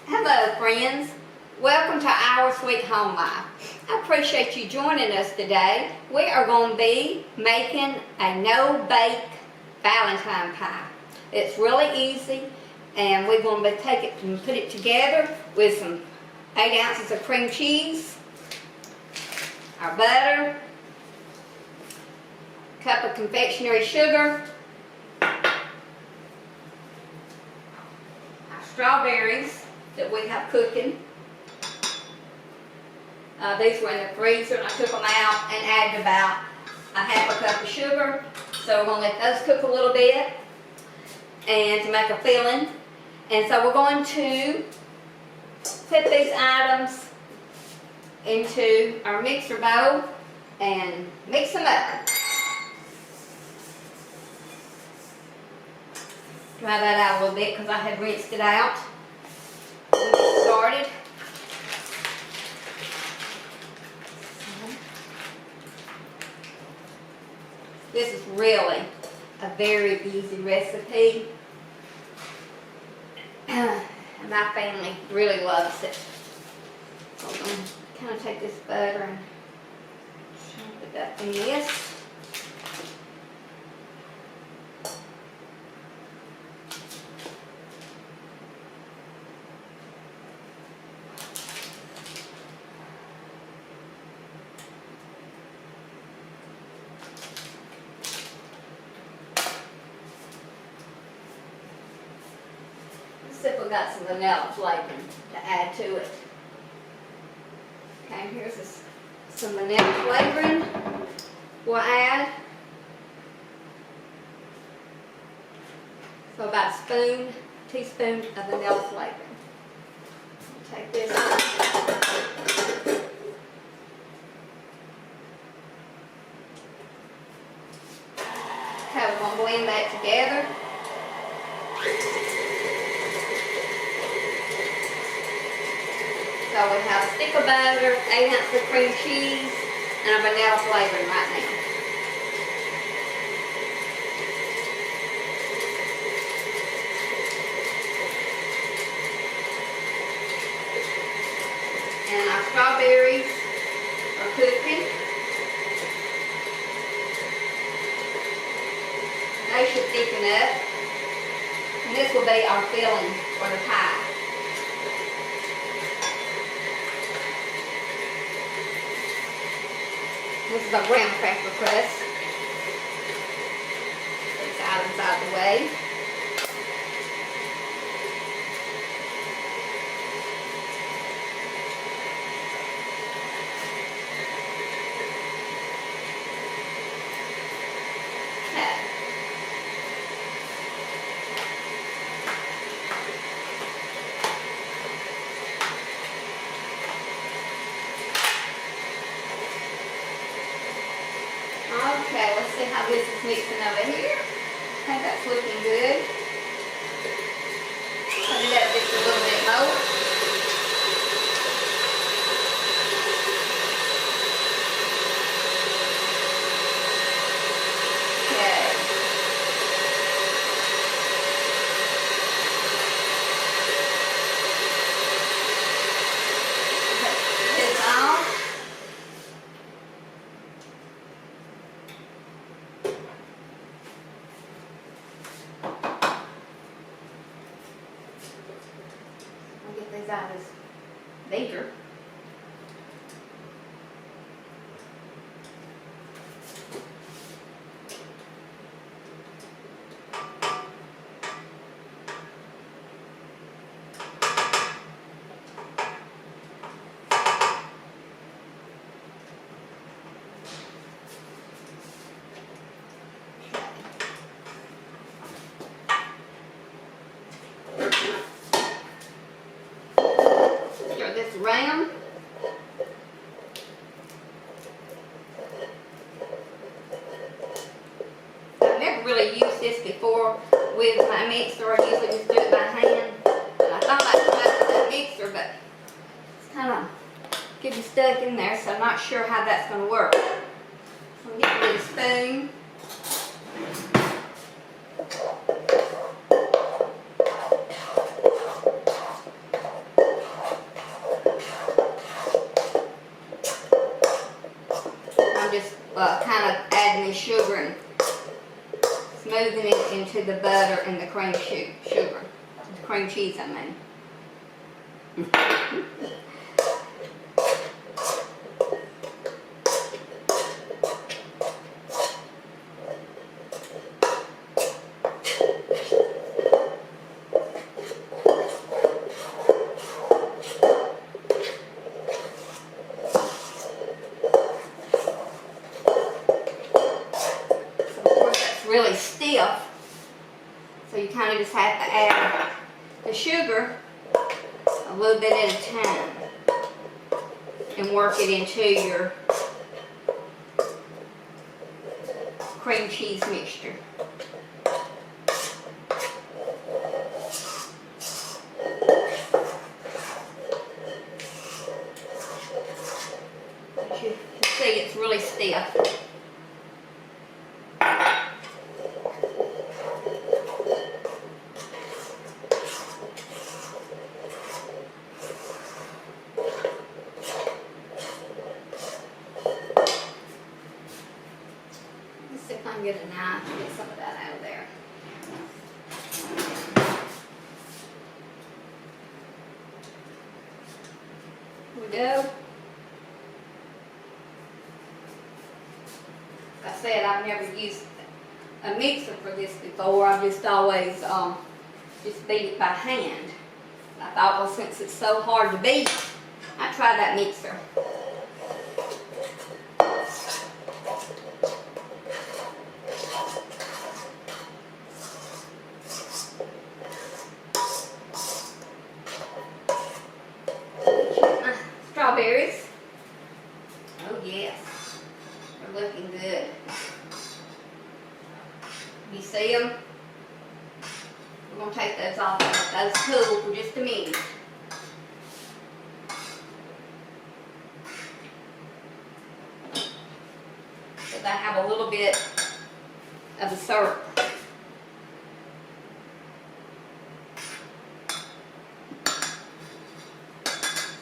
Hello friends, welcome to Our Sweet Home Life. I appreciate you joining us today. We are going to be making a no-bake Valentine pie. It's really easy, and we're going to take it and put it together with some 8 ounces of cream cheese, our butter, a cup of confectionery sugar, our strawberries that we have cooking. These were in the freezer and I took them out and added about a half a cup of sugar. So we're going to let those cook a little bit and to make a filling. And so we're going to put these items into our mixer bowl and mix them up. Dry that out a little bit because I had rinsed it out. We'll get started. This is really a very easy recipe. And my family really loves it. So I'm going to kind of take this butter and chop it up in this. We got some vanilla flavoring to add to it. Okay, here's some vanilla flavoring we'll add. So about a teaspoon of vanilla flavoring. Take this out. Okay, we're going to blend that together. So we have a stick of butter, 8 ounces of cream cheese, and a vanilla flavoring right now. And our strawberries are cooking. They should thicken up. And this will be our filling for the pie. This is a graham cracker crust. These items out of the way. Okay. Okay, let's see how this is mixing over here. I think that's looking good. Put it up just a little bit more. Okay. Put this on. Get these out of this beaker. This round. I've never really used this before with my mixer. I usually just do it by hand. And I thought I'd put it with a mixer, but it's kind of getting stuck in there, so I'm not sure how that's going to work. So I'm getting rid of the spoon. smoothing it into the butter and the cream sugar. The cream cheese, I mean. Really stiff, so you kind of just have to add the sugar a little bit at a time and work it into your cream cheese mixture. As you can see, it's really stiff. See if I can get a knife and get some of that out of there. Here we go. Like I said, I've never used a mixer for this before. I've just always just beat it by hand. I thought, well, since it's so hard to beat, I'd try that mixer. Strawberries. Oh yes, they're looking good. You see them? We're going to take those off and let those cool for just a minute. So they have a little bit of the syrup.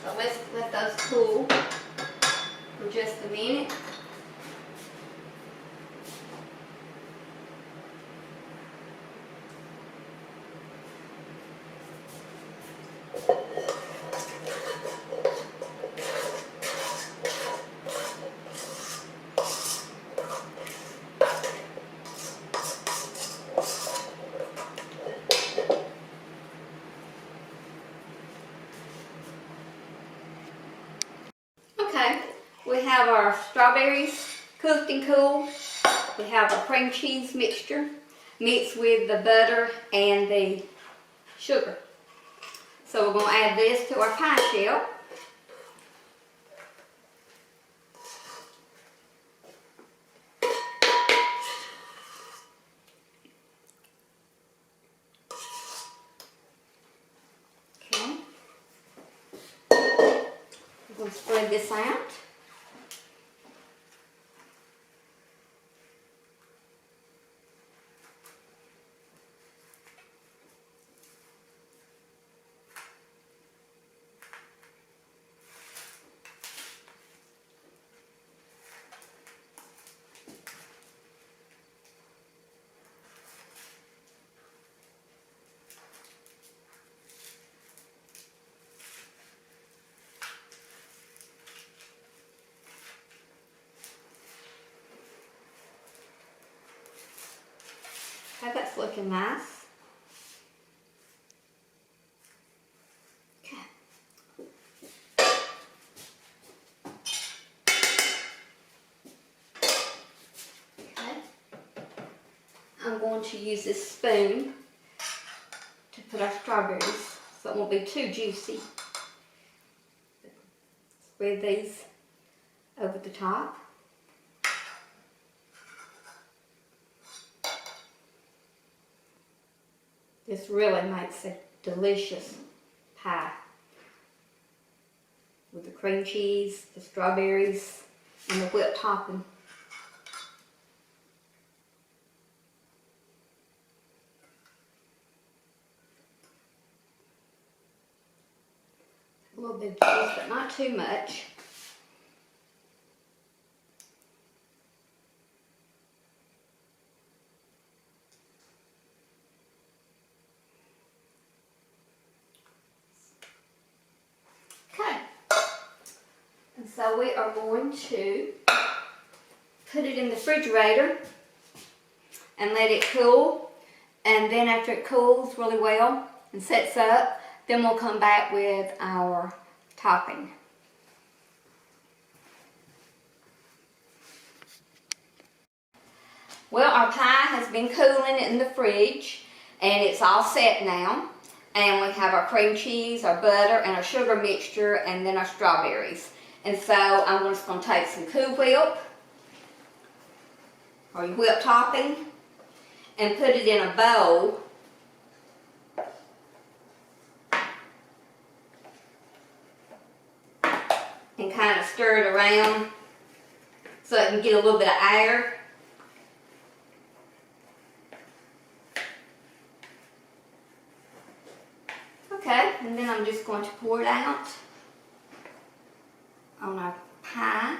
So let's let those cool for just a minute. Okay, we have our strawberries cooked and cool. We have our cream cheese mixture mixed with the butter and the sugar. So we're going to add this to our pie shell. Okay. We're going to spread this out. Okay, that's looking nice. Okay. Okay. I'm going to use this spoon to put our strawberries so it won't be too juicy. Spread these over the top. This really makes a delicious pie with the cream cheese, the strawberries, and the whipped topping. A little bit of cheese, but not too much. So we are going to put it in the refrigerator and let it cool. And then after it cools really well and sets up, then we'll come back with our topping. Well, our pie has been cooling in the fridge and it's all set now. And we have our cream cheese, our butter, and our sugar mixture, and then our strawberries. And so I'm just going to take some Cool Whip, or your whipped topping, and put it in a bowl. And kind of stir it around so it can get a little bit of air. Okay, and then I'm just going to pour it out on our pie.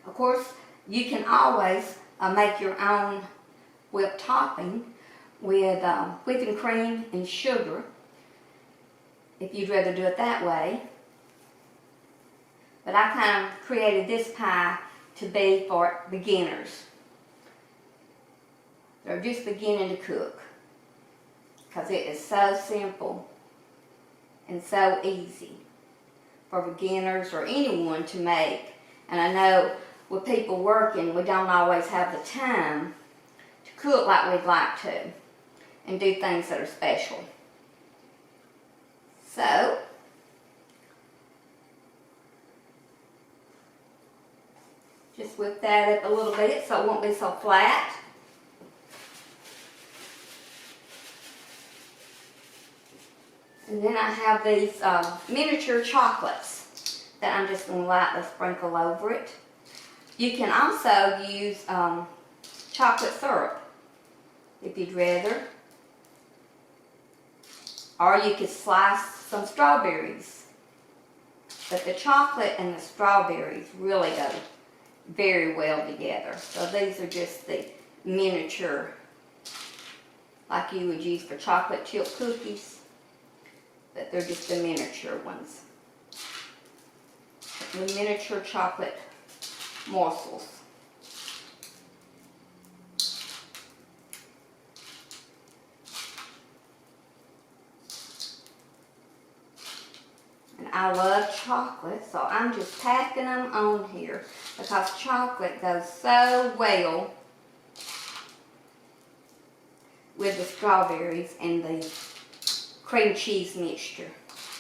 Of course, you can always make your own whipped topping with whipping cream and sugar, if you'd rather do it that way. But I kind of created this pie to be for beginners. They're just beginning to cook, because it is so simple and so easy for beginners or anyone to make. And I know with people working, we don't always have the time to cook like we'd like to and do things that are special. So, just whip that up a little bit so it won't be so flat. And then I have these miniature chocolates that I'm just going to lightly sprinkle over it. You can also use chocolate syrup if you'd rather. Or you could slice some strawberries. But the chocolate and the strawberries really go very well together. So these are just the miniature, like you would use for chocolate chip cookies. But they're just the miniature ones. The miniature chocolate morsels. And I love chocolate, so I'm just packing them on here because chocolate goes so well with the strawberries and the cream cheese mixture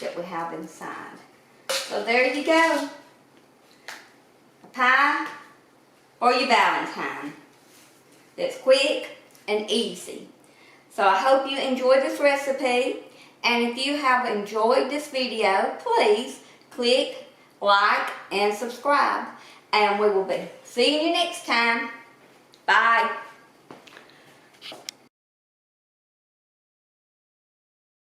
that we have inside. So there you go. A pie or your Valentine. That's quick and easy. So I hope you enjoyed this recipe. And if you have enjoyed this video, please click like and subscribe. And we will be seeing you next time. Bye.